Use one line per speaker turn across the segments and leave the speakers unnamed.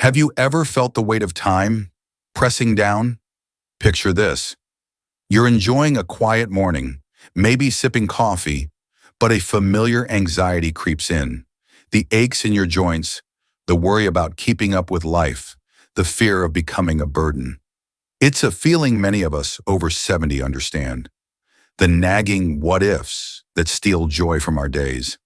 Have you ever felt the weight of time pressing down? Picture this. You're enjoying a quiet morning, maybe sipping coffee, but a familiar anxiety creeps in. The aches in your joints, the worry about keeping up with life, the fear of becoming a burden. It's a feeling many of us over 70 understand. The nagging what-ifs that steal joy from our days.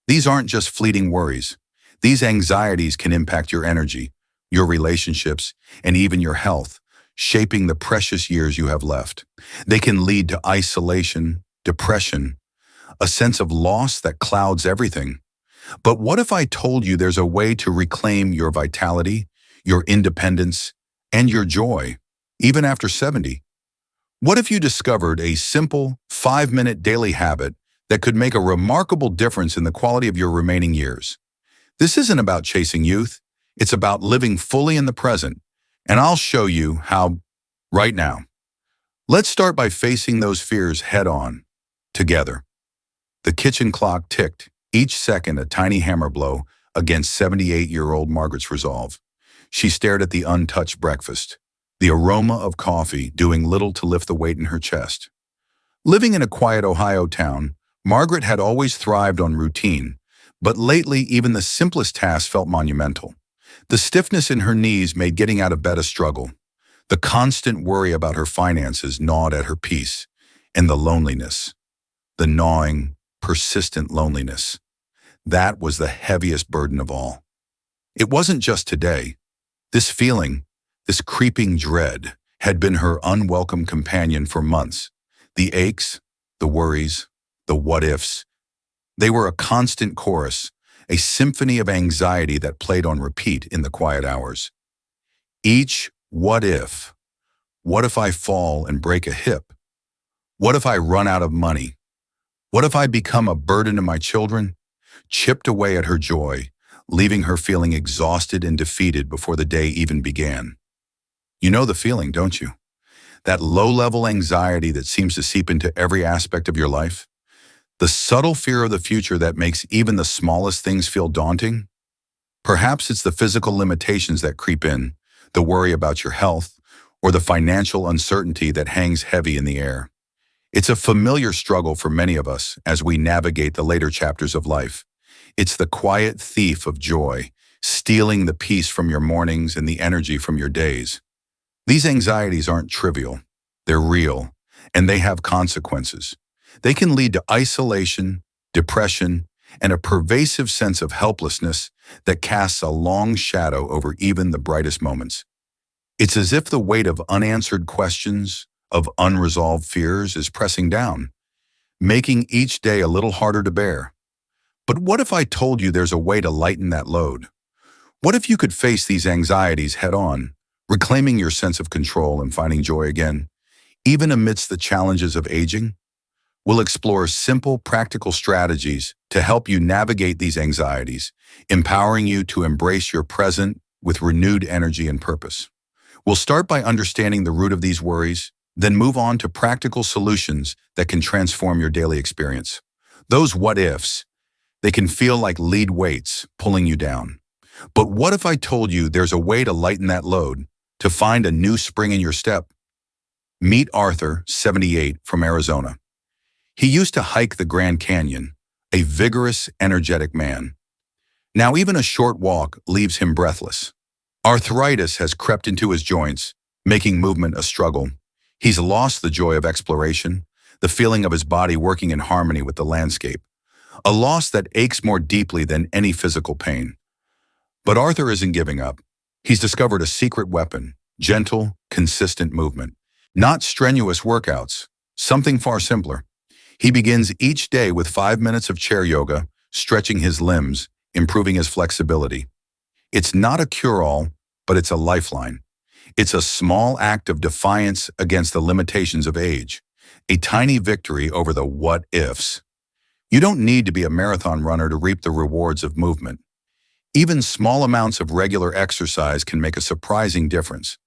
These aren't just fleeting worries. These anxieties can impact your energy, your relationships, and even your health, shaping the precious years you have left. They can lead to isolation, depression, a sense of loss that clouds everything. But what if I told you there's a way to reclaim your vitality, your independence, and your joy, even after 70? What if you discovered a simple 5-minute daily habit that could make a remarkable difference in the quality of your remaining years? This isn't about chasing youth. It's about living fully in the present. And I'll show you how right now. Let's start by facing those fears head on, together. The kitchen clock ticked, each second a tiny hammer blow against 78-year-old Margaret's resolve. She stared at the untouched breakfast, the aroma of coffee doing little to lift the weight in her chest. Living in a quiet Ohio town, Margaret had always thrived on routine, but lately even the simplest tasks felt monumental. The stiffness in her knees made getting out of bed a struggle. The constant worry about her finances gnawed at her peace, and the loneliness, the gnawing, persistent loneliness, that was the heaviest burden of all. It wasn't just today. This feeling, this creeping dread, had been her unwelcome companion for months. The aches, the worries, the what-ifs, they were a constant chorus, a symphony of anxiety that played on repeat in the quiet hours. Each what if I fall and break a hip? What if I run out of money? What if I become a burden to my children? Chipped away at her joy, leaving her feeling exhausted and defeated before the day even began. You know the feeling, don't you? That low-level anxiety that seems to seep into every aspect of your life? The subtle fear of the future that makes even the smallest things feel daunting? Perhaps it's the physical limitations that creep in, the worry about your health, or the financial uncertainty that hangs heavy in the air. It's a familiar struggle for many of us as we navigate the later chapters of life. It's the quiet thief of joy, stealing the peace from your mornings and the energy from your days. These anxieties aren't trivial. They're real, and they have consequences. They can lead to isolation, depression, and a pervasive sense of helplessness that casts a long shadow over even the brightest moments. It's as if the weight of unanswered questions, of unresolved fears is pressing down, making each day a little harder to bear. But what if I told you there's a way to lighten that load? What if you could face these anxieties head on, reclaiming your sense of control and finding joy again, even amidst the challenges of aging? We'll explore simple, practical strategies to help you navigate these anxieties, empowering you to embrace your present with renewed energy and purpose. We'll start by understanding the root of these worries, then move on to practical solutions that can transform your daily experience. Those what-ifs, they can feel like lead weights pulling you down. But what if I told you there's a way to lighten that load, to find a new spring in your step? Meet Arthur, 78, from Arizona. He used to hike the Grand Canyon, a vigorous, energetic man. Now even a short walk leaves him breathless. Arthritis has crept into his joints, making movement a struggle. He's lost the joy of exploration, the feeling of his body working in harmony with the landscape, a loss that aches more deeply than any physical pain. But Arthur isn't giving up. He's discovered a secret weapon: gentle, consistent movement. Not strenuous workouts, something far simpler. He begins each day with 5 minutes of chair yoga, stretching his limbs, improving his flexibility. It's not a cure-all, but it's a lifeline. It's a small act of defiance against the limitations of age, a tiny victory over the what-ifs. You don't need to be a marathon runner to reap the rewards of movement. Even small amounts of regular exercise can make a surprising difference.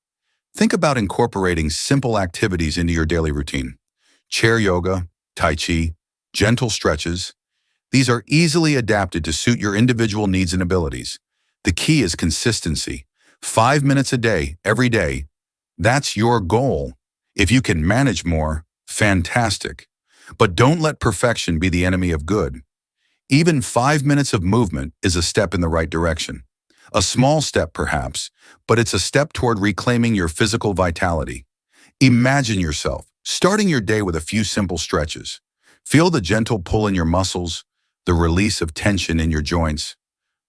Think about incorporating simple activities into your daily routine. Chair yoga, Tai Chi, gentle stretches. These are easily adapted to suit your individual needs and abilities. The key is consistency, 5 minutes a day, every day. That's your goal. If you can manage more, fantastic. But don't let perfection be the enemy of good. Even 5 minutes of movement is a step in the right direction. A small step, perhaps, but it's a step toward reclaiming your physical vitality. Imagine yourself starting your day with a few simple stretches. Feel the gentle pull in your muscles, the release of tension in your joints.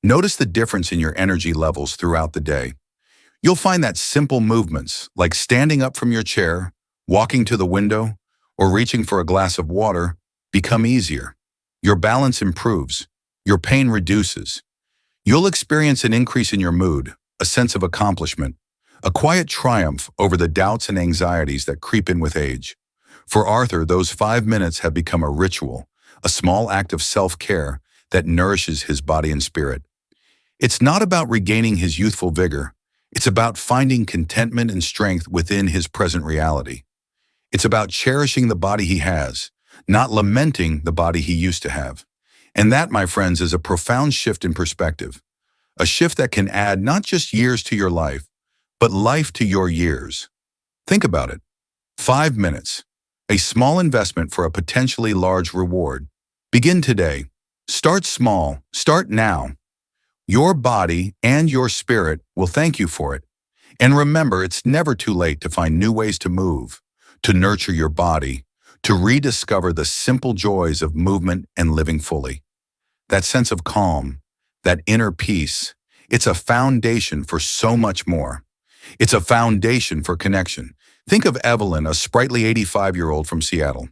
Notice the difference in your energy levels throughout the day. You'll find that simple movements, like standing up from your chair, walking to the window, or reaching for a glass of water, become easier. Your balance improves. Your pain reduces. You'll experience an increase in your mood, a sense of accomplishment, a quiet triumph over the doubts and anxieties that creep in with age. For Arthur, those 5 minutes have become a ritual, a small act of self-care that nourishes his body and spirit. It's not about regaining his youthful vigor. It's about finding contentment and strength within his present reality. It's about cherishing the body he has, not lamenting the body he used to have. And that, my friends, is a profound shift in perspective. A shift that can add not just years to your life, but life to your years. Think about it. 5 minutes. A small investment for a potentially large reward. Begin today. Start small. Start now. Your body and your spirit will thank you for it. And remember, it's never too late to find new ways to move, to nurture your body, to rediscover the simple joys of movement and living fully. That sense of calm, that inner peace, it's a foundation for so much more. It's a foundation for connection. Think of Evelyn, a sprightly 85-year-old from Seattle.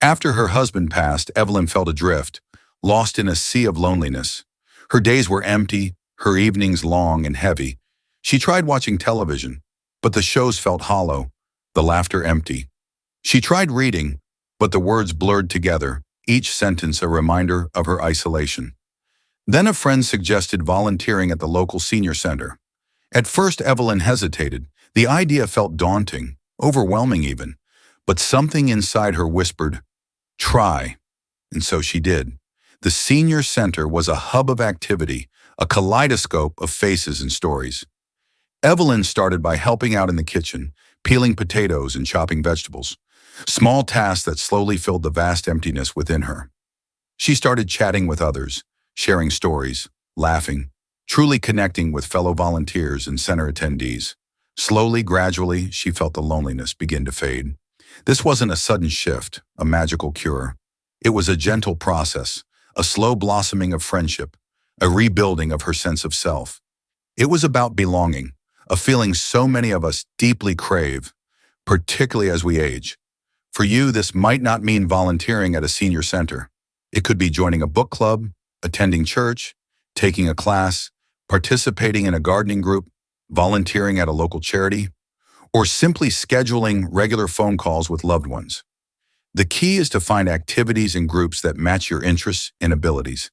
After her husband passed, Evelyn felt adrift, lost in a sea of loneliness. Her days were empty, her evenings long and heavy. She tried watching television, but the shows felt hollow, the laughter empty. She tried reading, but the words blurred together, each sentence a reminder of her isolation. Then a friend suggested volunteering at the local senior center. At first, Evelyn hesitated. The idea felt daunting, overwhelming even. But something inside her whispered, "Try." And so she did. The senior center was a hub of activity, a kaleidoscope of faces and stories. Evelyn started by helping out in the kitchen, peeling potatoes and chopping vegetables, small tasks that slowly filled the vast emptiness within her. She started chatting with others, sharing stories, laughing, truly connecting with fellow volunteers and center attendees. Slowly, gradually, she felt the loneliness begin to fade. This wasn't a sudden shift, a magical cure. It was a gentle process, a slow blossoming of friendship, a rebuilding of her sense of self. It was about belonging, a feeling so many of us deeply crave, particularly as we age. For you, this might not mean volunteering at a senior center. It could be joining a book club, attending church, taking a class, participating in a gardening group, volunteering at a local charity, or simply scheduling regular phone calls with loved ones. The key is to find activities and groups that match your interests and abilities.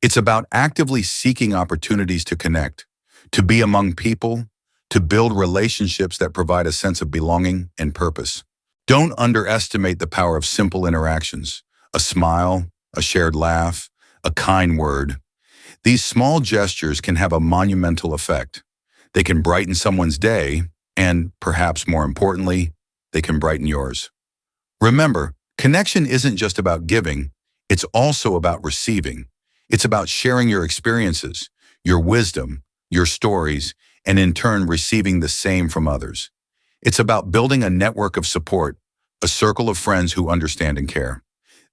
It's about actively seeking opportunities to connect, to be among people, to build relationships that provide a sense of belonging and purpose. Don't underestimate the power of simple interactions, a smile, a shared laugh, a kind word. These small gestures can have a monumental effect. They can brighten someone's day, and perhaps more importantly, they can brighten yours. Remember, connection isn't just about giving, it's also about receiving. It's about sharing your experiences, your wisdom, your stories, and in turn receiving the same from others. It's about building a network of support, a circle of friends who understand and care.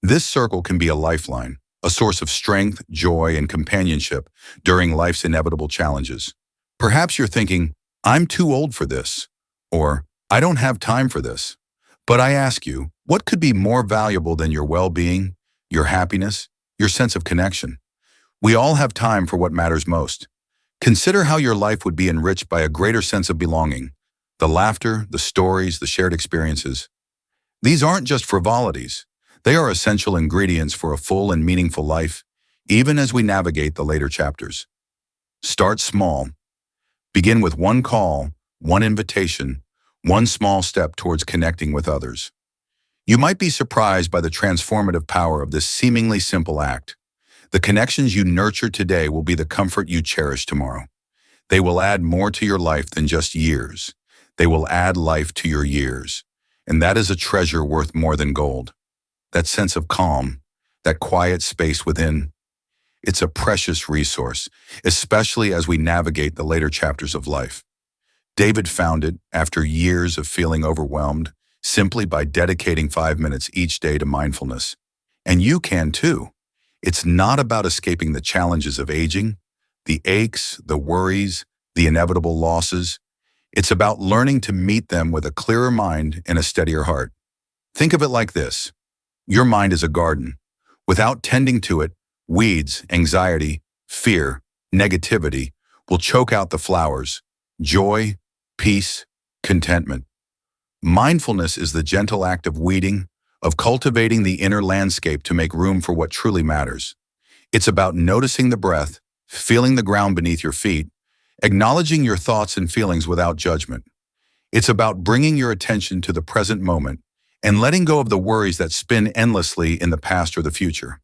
This circle can be a lifeline, a source of strength, joy, and companionship during life's inevitable challenges. Perhaps you're thinking, "I'm too old for this," or "I don't have time for this." But I ask you, what could be more valuable than your well-being, your happiness, your sense of connection? We all have time for what matters most. Consider how your life would be enriched by a greater sense of belonging. The laughter, the stories, the shared experiences. These aren't just frivolities. They are essential ingredients for a full and meaningful life, even as we navigate the later chapters. Start small. Begin with one call, one invitation, one small step towards connecting with others. You might be surprised by the transformative power of this seemingly simple act. The connections you nurture today will be the comfort you cherish tomorrow. They will add more to your life than just years. They will add life to your years. And that is a treasure worth more than gold. That sense of calm, that quiet space within, it's a precious resource, especially as we navigate the later chapters of life. David found it after years of feeling overwhelmed, simply by dedicating 5 minutes each day to mindfulness. And you can too. It's not about escaping the challenges of aging, the aches, the worries, the inevitable losses. It's about learning to meet them with a clearer mind and a steadier heart. Think of it like this. Your mind is a garden. Without tending to it, weeds, anxiety, fear, negativity will choke out the flowers. Joy, peace, contentment. Mindfulness is the gentle act of weeding, of cultivating the inner landscape to make room for what truly matters. It's about noticing the breath, feeling the ground beneath your feet, acknowledging your thoughts and feelings without judgment. It's about bringing your attention to the present moment and letting go of the worries that spin endlessly in the past or the future.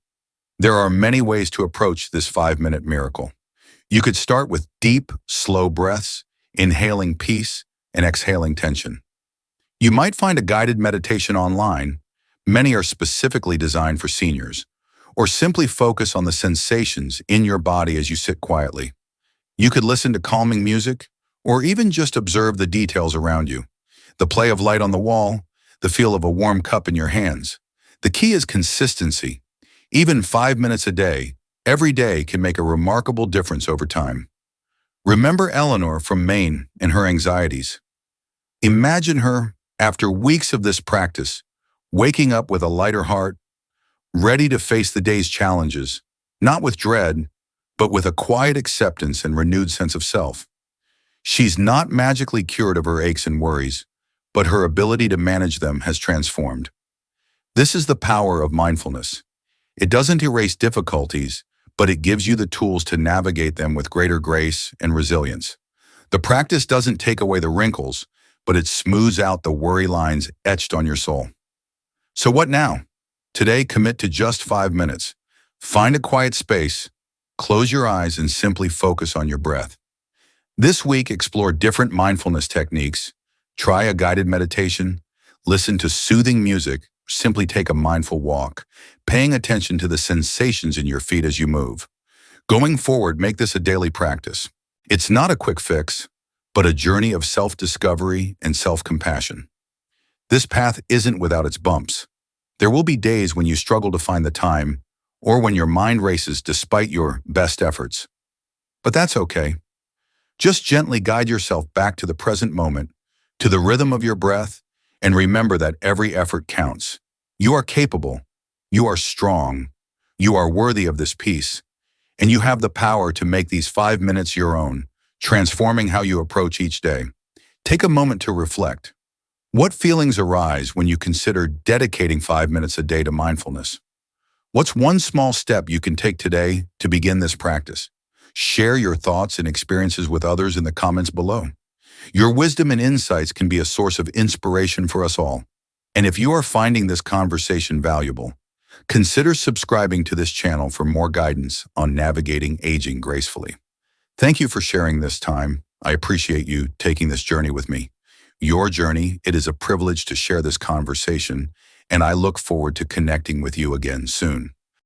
There are many ways to approach this 5-minute miracle. You could start with deep, slow breaths, inhaling peace and exhaling tension. You might find a guided meditation online. Many are specifically designed for seniors. Or simply focus on the sensations in your body as you sit quietly. You could listen to calming music, or even just observe the details around you. The play of light on the wall, the feel of a warm cup in your hands. The key is consistency. Even 5 minutes a day, every day, can make a remarkable difference over time. Remember Eleanor from Maine and her anxieties. Imagine her, after weeks of this practice, waking up with a lighter heart, ready to face the day's challenges, not with dread, but with a quiet acceptance and renewed sense of self. She's not magically cured of her aches and worries, but her ability to manage them has transformed. This is the power of mindfulness. It doesn't erase difficulties, but it gives you the tools to navigate them with greater grace and resilience. The practice doesn't take away the wrinkles, but it smooths out the worry lines etched on your soul. So what now? Today, commit to just 5 minutes. Find a quiet space, close your eyes, and simply focus on your breath. This week, explore different mindfulness techniques. Try a guided meditation, listen to soothing music, simply take a mindful walk, paying attention to the sensations in your feet as you move. Going forward, make this a daily practice. It's not a quick fix, but a journey of self-discovery and self-compassion. This path isn't without its bumps. There will be days when you struggle to find the time, or when your mind races despite your best efforts. But that's okay. Just gently guide yourself back to the present moment, to the rhythm of your breath, and remember that every effort counts. You are capable, you are strong, you are worthy of this peace, and you have the power to make these 5 minutes your own, transforming how you approach each day. Take a moment to reflect. What feelings arise when you consider dedicating 5 minutes a day to mindfulness? What's one small step you can take today to begin this practice? Share your thoughts and experiences with others in the comments below. Your wisdom and insights can be a source of inspiration for us all. And if you are finding this conversation valuable, consider subscribing to this channel for more guidance on navigating aging gracefully. Thank you for sharing this time. I appreciate you taking this journey with me. Your journey, it is a privilege to share this conversation, and I look forward to connecting with you again soon.